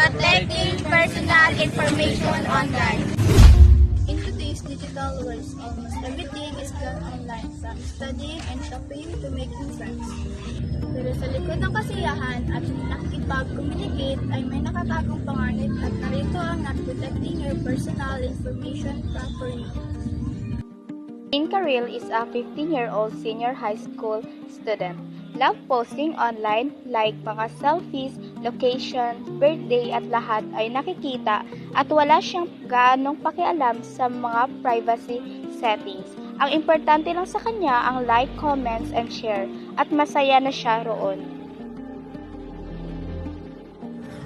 protecting personal information online. In today's digital world, almost everything is done online, from studying and shopping to making friends. Pero sa likod ng kasiyahan at nakikipag-communicate ay may nakatagong panganib at narito ang not protecting your personal information properly. Jane Carril is a 15-year-old senior high school student. Love posting online like mga selfies, location, birthday at lahat ay nakikita at wala siyang gaanong pakialam sa mga privacy settings. Ang importante lang sa kanya ang like, comments, and share at masaya na siya roon.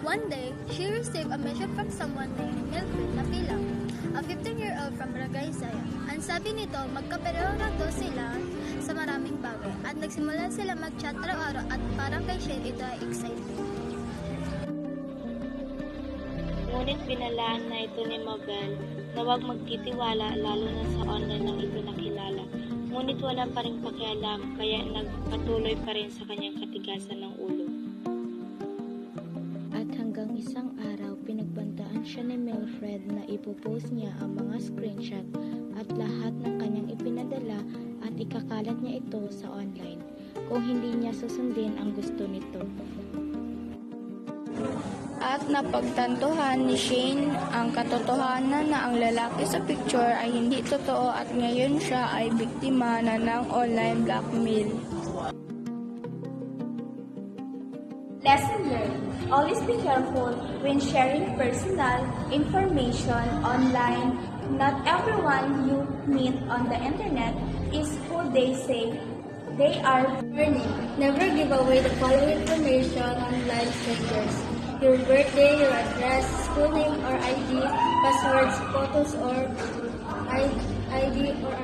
One day, she received a message from someone named Milfred Napila, a 15-year-old from Barangay Saya. Ang sabi nito, magkapareho na daw sila sa maraming bagay at nagsimula sila mag-chat araw-araw at parang kay Shane ito ay excited. Ngunit binalaan na ito ni Mabel na huwag magtitiwala lalo na sa online ng ipinakilala. Ngunit wala pa rin pakialam kaya nagpatuloy pa rin sa kanyang katigasan ng ulo. At hanggang isang araw, pinagbantaan siya ni Milfred na ipopost niya ang mga screenshot at lahat ng kanyang ipinadala at ikakalat niya ito sa online kung hindi niya susundin ang gusto nito. At napagtantuhan ni Shane ang katotohanan na ang lalaki sa picture ay hindi totoo at ngayon siya ay biktima na ng online blackmail. Lesson learned. Always be careful when sharing personal information online. Not everyone you meet on the internet is who they say they are. Learning. Never give away the following information on live strangers. Your birthday, your address, school name or ID, passwords, photos or ID or